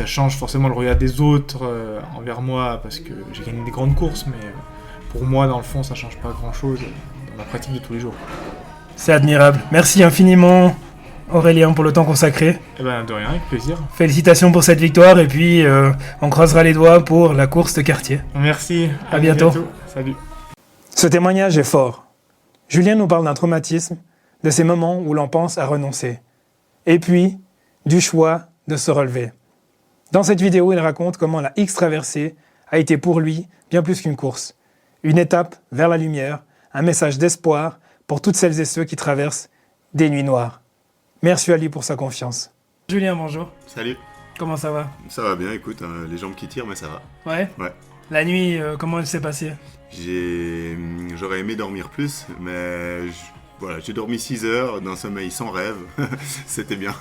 change forcément le regard des autres envers moi parce que j'ai gagné des grandes courses. Mais pour moi, dans le fond, ça ne change pas grand-chose dans la pratique de tous les jours. C'est admirable. Merci infiniment, Aurélien, pour le temps consacré. De rien, avec plaisir. Félicitations pour cette victoire et puis on croisera les doigts pour la course de quartier. Merci. À bientôt. Salut. Ce témoignage est fort. Julien nous parle d'un traumatisme, de ces moments où l'on pense à renoncer. Et puis, du choix de se relever. Dans cette vidéo, il raconte comment la X-traversée a été pour lui bien plus qu'une course. Une étape vers la lumière, un message d'espoir pour toutes celles et ceux qui traversent des nuits noires. Merci à lui pour sa confiance. Julien, bonjour. Salut. Comment ça va ? Ça va bien, écoute, les jambes qui tirent, mais ça va. Ouais ? Ouais. La nuit, comment elle s'est passée ? J'aurais aimé dormir plus, mais j'ai dormi 6 heures d'un sommeil sans rêve. C'était bien.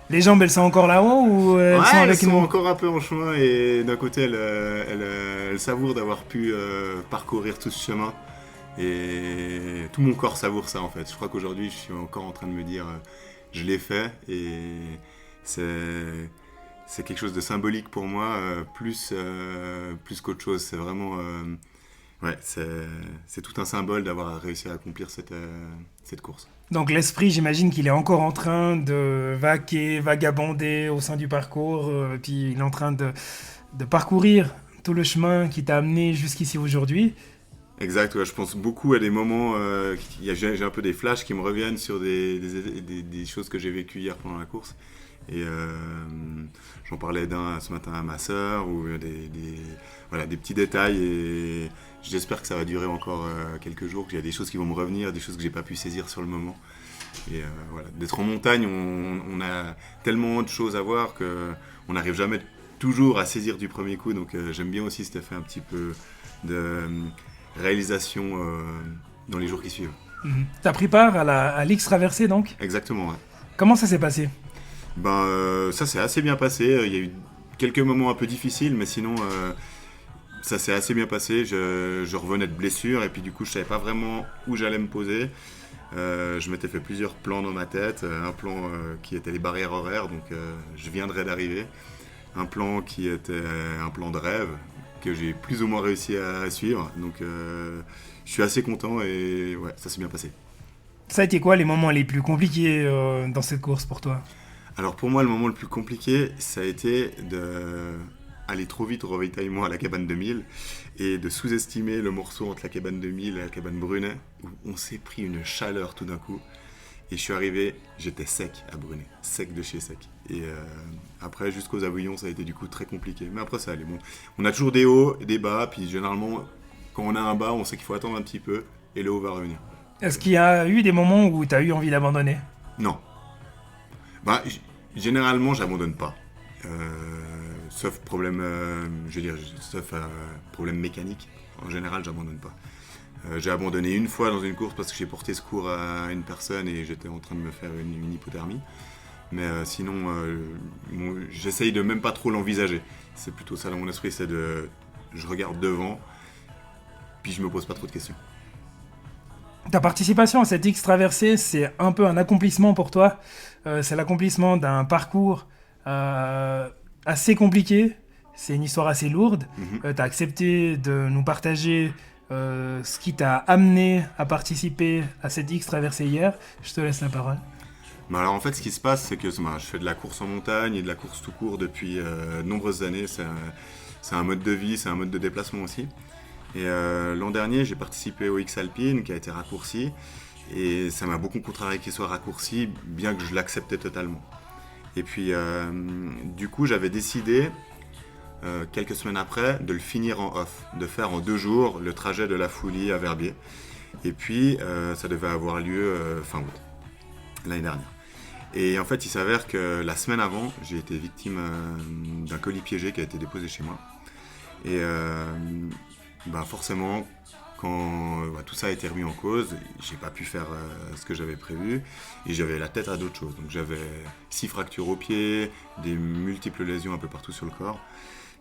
Les jambes, elles sont encore là-haut ou elles sont encore un peu en chemin et d'un côté, elles savourent d'avoir pu parcourir tout ce chemin. Et tout mon corps savoure ça en fait. Je crois qu'aujourd'hui, je suis encore en train de me dire je l'ai fait et c'est quelque chose de symbolique pour moi, plus qu'autre chose. C'est vraiment... c'est tout un symbole d'avoir réussi à accomplir cette course. Donc l'esprit, j'imagine qu'il est encore en train de vagabonder au sein du parcours, puis il est en train de parcourir tout le chemin qui t'a amené jusqu'ici aujourd'hui. Exact, ouais, je pense beaucoup à des moments, j'ai un peu des flashs qui me reviennent sur des choses que j'ai vécues hier pendant la course. Et j'en parlais d'un ce matin à ma sœur, ou des petits détails. Et j'espère que ça va durer encore quelques jours, qu'il y a des choses qui vont me revenir, des choses que j'ai pas pu saisir sur le moment. Et d'être en montagne, on a tellement de choses à voir qu'on n'arrive jamais toujours à saisir du premier coup. Donc j'aime bien aussi cet effet un petit peu réalisation dans les jours qui suivent. T'as pris part à l'X-Traversée donc ? Exactement, ouais. Comment ça s'est passé ? Ça s'est assez bien passé. Il y a eu quelques moments un peu difficiles, mais sinon, ça s'est assez bien passé. Je revenais de blessure et puis du coup, je savais pas vraiment où j'allais me poser. Je m'étais fait plusieurs plans dans ma tête. Un plan qui était les barrières horaires, donc je viendrais d'arriver. Un plan qui était un plan de rêve que j'ai plus ou moins réussi à suivre. Donc, je suis assez content et ouais, ça s'est bien passé. Ça a été quoi les moments les plus compliqués dans cette course pour toi ? Alors pour moi, le moment le plus compliqué, ça a été d'aller trop vite au ravitaillement à la cabane 2000 et de sous-estimer le morceau entre la cabane 2000 et la cabane Brunet, où on s'est pris une chaleur tout d'un coup. Et je suis arrivé, j'étais sec à Brunet, sec de chez sec. Et après, jusqu'aux Avouillons, ça a été du coup très compliqué. Mais après, ça allait. Bon, on a toujours des hauts et des bas, puis généralement, quand on a un bas, on sait qu'il faut attendre un petit peu et le haut va revenir. Est-ce qu'il y a eu des moments où tu as eu envie d'abandonner ? Non. Généralement, j'abandonne pas. Sauf problème, problème mécanique. En général, j'abandonne pas. J'ai abandonné une fois dans une course parce que j'ai porté secours à une personne et j'étais en train de me faire une hypothermie. Mais sinon, j'essaye de même pas trop l'envisager. C'est plutôt ça dans mon esprit, je regarde devant, puis je me pose pas trop de questions. Ta participation à cette X-Traversée, c'est un peu un accomplissement pour toi. C'est l'accomplissement d'un parcours assez compliqué. C'est une histoire assez lourde. Tu as accepté de nous partager ce qui t'a amené à participer à cette X-Traversée hier. Je te laisse la parole. Alors en fait, ce qui se passe, c'est que je fais de la course en montagne et de la course tout court depuis de nombreuses années. C'est un mode de vie, c'est un mode de déplacement aussi. Et l'an dernier, j'ai participé au X-Alpine qui a été raccourci. Et ça m'a beaucoup contrarié qu'il soit raccourci, bien que je l'acceptais totalement. Et puis, du coup, j'avais décidé, quelques semaines après, de le finir en off, de faire en 2 jours le trajet de la Foulie à Verbier. Et puis, ça devait avoir lieu fin août, l'année dernière. Et en fait, il s'avère que la semaine avant, j'ai été victime d'un colis piégé qui a été déposé chez moi. Et forcément, quand tout ça a été remis en cause, j'ai pas pu faire ce que j'avais prévu et j'avais la tête à d'autres choses. Donc j'avais 6 fractures au pied, des multiples lésions un peu partout sur le corps.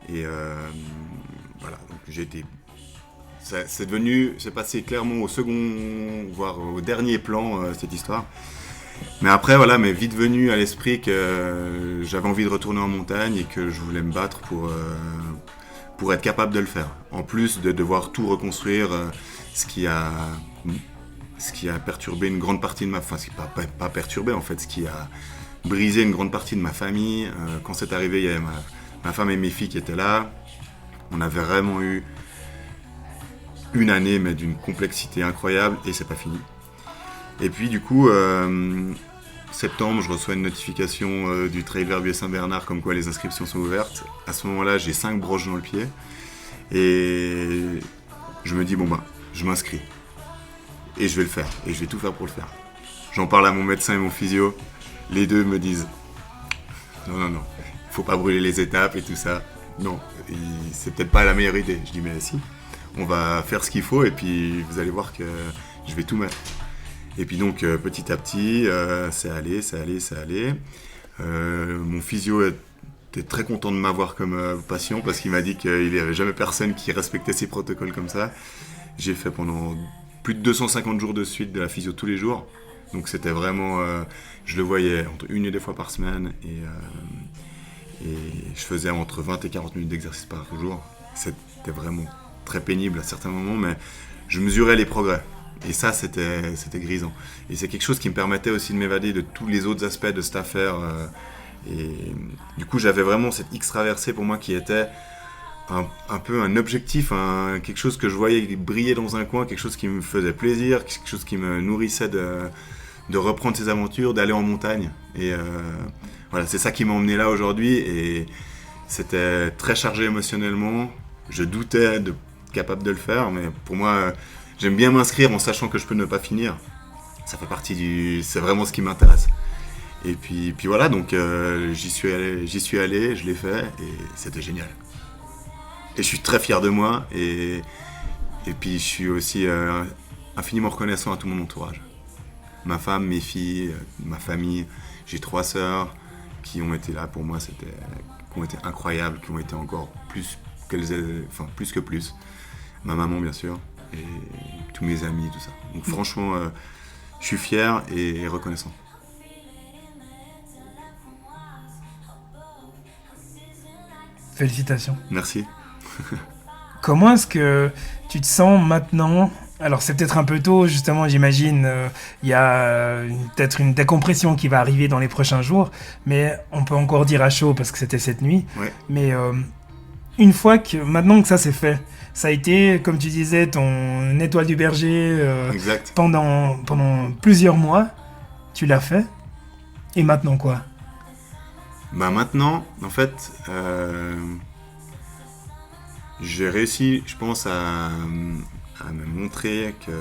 Et donc j'ai été... C'est passé clairement au second, voire au dernier plan, cette histoire. Mais après, m'est vite venu à l'esprit que j'avais envie de retourner en montagne et que je voulais me battre pour être capable de le faire. En plus de devoir tout reconstruire, ce qui a perturbé une grande partie de ma... Enfin, ce qui pas perturbé en fait, ce qui a brisé une grande partie de ma famille. Quand c'est arrivé, il y avait ma femme et mes filles qui étaient là. On avait vraiment eu une année, mais d'une complexité incroyable, et c'est pas fini. Et puis du coup, septembre, je reçois une notification du Trail Verbier Saint-Bernard comme quoi les inscriptions sont ouvertes. À ce moment-là, j'ai 5 broches dans le pied et je me dis je m'inscris et je vais le faire et je vais tout faire pour le faire. J'en parle à mon médecin et mon physio. Les deux me disent non, faut pas brûler les étapes et tout ça. Non, c'est peut-être pas la meilleure idée. Je dis mais si, on va faire ce qu'il faut et puis vous allez voir que je vais tout mettre. Et puis donc petit à petit, c'est allé. Mon physio était très content de m'avoir comme patient parce qu'il m'a dit qu'il n'y avait jamais personne qui respectait ces protocoles comme ça. J'ai fait pendant plus de 250 jours de suite de la physio tous les jours. Donc c'était vraiment, je le voyais entre 1 et 2 fois par semaine et je faisais entre 20 et 40 minutes d'exercice par jour. C'était vraiment très pénible à certains moments, mais je mesurais les progrès. Et ça, c'était grisant. Et c'est quelque chose qui me permettait aussi de m'évader de tous les autres aspects de cette affaire. Et du coup, j'avais vraiment cette X-Traversée pour moi qui était un peu un objectif, quelque chose que je voyais briller dans un coin, quelque chose qui me faisait plaisir, quelque chose qui me nourrissait de reprendre ces aventures, d'aller en montagne. Et c'est ça qui m'a emmené là aujourd'hui. Et c'était très chargé émotionnellement. Je doutais d'être capable de le faire, mais pour moi... J'aime bien m'inscrire en sachant que je peux ne pas finir. Ça fait partie c'est vraiment ce qui m'intéresse. Et puis voilà, donc j'y suis allé, je l'ai fait et c'était génial. Et je suis très fier de moi et Et puis je suis aussi infiniment reconnaissant à tout mon entourage. Ma femme, mes filles, ma famille. J'ai 3 sœurs qui ont été là pour moi, qui ont été incroyables, qui ont été encore plus que plus. Ma maman bien sûr, et tous mes amis, tout ça. Donc franchement, je suis fier et reconnaissant. Félicitations. Merci. Comment est-ce que tu te sens maintenant ? Alors c'est peut-être un peu tôt, justement, j'imagine, il y a peut-être une décompression qui va arriver dans les prochains jours, mais on peut encore dire à chaud parce que c'était cette nuit. Ouais. Mais maintenant que ça c'est fait, ça a été, comme tu disais, ton étoile du berger Exact. pendant plusieurs mois, tu l'as fait, et maintenant quoi ? Bah maintenant, en fait, j'ai réussi, je pense, à me montrer que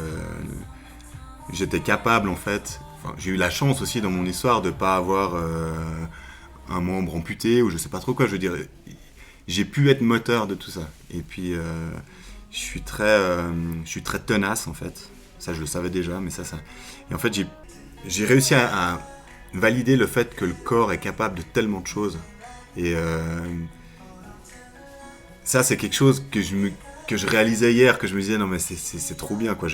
j'étais capable, en fait. Enfin, j'ai eu la chance aussi dans mon histoire de ne pas avoir un membre amputé ou je sais pas trop quoi. Je veux dire, j'ai pu être moteur de tout ça. Et puis, je suis très tenace, en fait. Ça, je le savais déjà, mais ça. Et en fait, j'ai réussi à valider le fait que le corps est capable de tellement de choses. Et ça, c'est quelque chose que je réalisais hier, que je me disais non mais c'est trop bien quoi,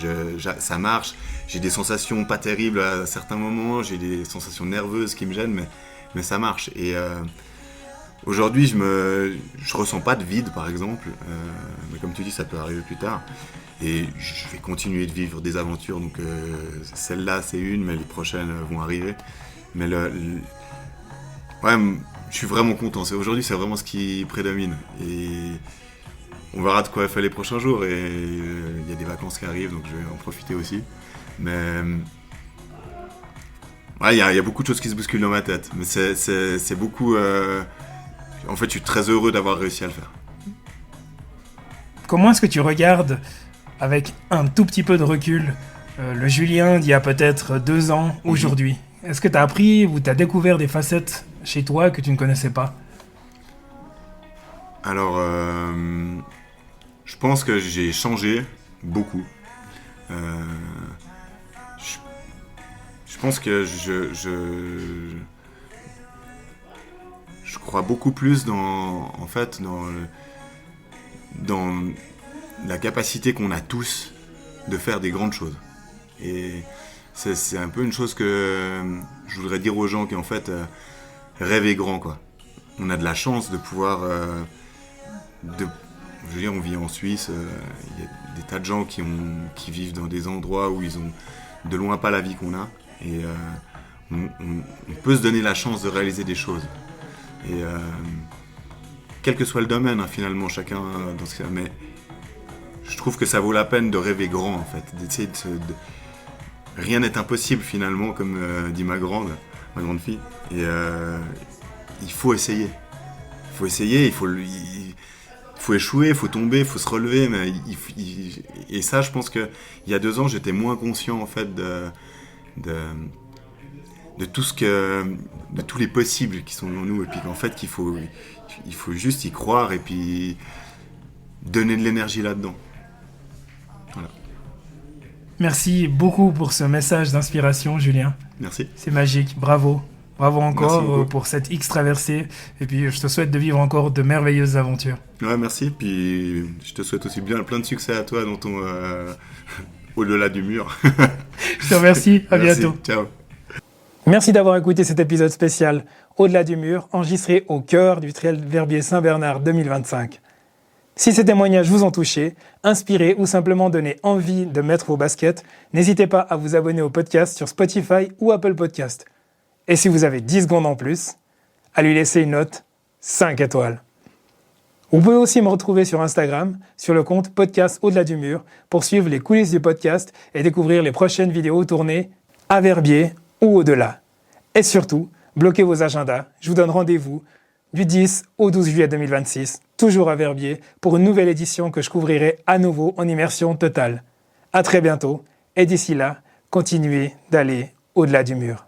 ça marche, j'ai des sensations pas terribles à certains moments, j'ai des sensations nerveuses qui me gênent, mais ça marche. Et aujourd'hui je ressens pas de vide par exemple, mais comme tu dis ça peut arriver plus tard, et je vais continuer de vivre des aventures, donc celle-là c'est une, mais les prochaines vont arriver. Mais ouais, je suis vraiment content. Aujourd'hui, c'est vraiment ce qui prédomine. Et on verra de quoi elle fait les prochains jours. Et il y a des vacances qui arrivent, donc je vais en profiter aussi. Mais ouais, il y a beaucoup de choses qui se bousculent dans ma tête. Mais c'est beaucoup. En fait, je suis très heureux d'avoir réussi à le faire. Comment est-ce que tu regardes, avec un tout petit peu de recul, le Julien d'il y a peut-être 2 ans, aujourd'hui ? Est-ce que tu as appris ou tu as découvert des facettes chez toi que tu ne connaissais pas ? Alors, je pense que j'ai changé beaucoup. Je pense que je crois beaucoup plus dans la capacité qu'on a tous de faire des grandes choses. Et c'est un peu une chose que je voudrais dire aux gens qui en fait rêver grand quoi. On a de la chance de pouvoir je veux dire, on vit en Suisse, il y a des tas de gens qui vivent dans des endroits où ils ont de loin pas la vie qu'on a, et on peut se donner la chance de réaliser des choses. Et quel que soit le domaine, hein, finalement, chacun dans ce cas, mais je trouve que ça vaut la peine de rêver grand en fait, d'essayer rien n'est impossible finalement, comme dit ma grande fille. Et il faut essayer. Il faut échouer, il faut tomber, il faut se relever. Mais et ça, je pense qu'il y a 2 ans, j'étais moins conscient en fait de tout de tous les possibles qui sont en nous. Et puis qu'en fait, il faut juste y croire et puis donner de l'énergie là-dedans. Voilà. Merci beaucoup pour ce message d'inspiration, Julien. Merci. C'est magique, bravo. Bravo encore pour cette X traversée. Et puis, je te souhaite de vivre encore de merveilleuses aventures. Ouais, merci. Puis, je te souhaite aussi plein de succès à toi dans ton au-delà du mur. Je te remercie. À Merci. bientôt. Ciao. Merci d'avoir écouté cet épisode spécial Au-delà du mur, enregistré au cœur du Trail Verbier Saint-Bernard 2025. Si ces témoignages vous ont touché, inspiré ou simplement donné envie de mettre vos baskets, n'hésitez pas à vous abonner au podcast sur Spotify ou Apple Podcast. Et si vous avez 10 secondes en plus, à lui laisser une note 5 étoiles. Vous pouvez aussi me retrouver sur Instagram, sur le compte Podcast Au-delà du mur, pour suivre les coulisses du podcast et découvrir les prochaines vidéos tournées à Verbier ou au-delà. Et surtout, bloquez vos agendas, je vous donne rendez-vous du 10 au 12 juillet 2026, toujours à Verbier, pour une nouvelle édition que je couvrirai à nouveau en immersion totale. À très bientôt, et d'ici là, continuez d'aller au-delà du mur.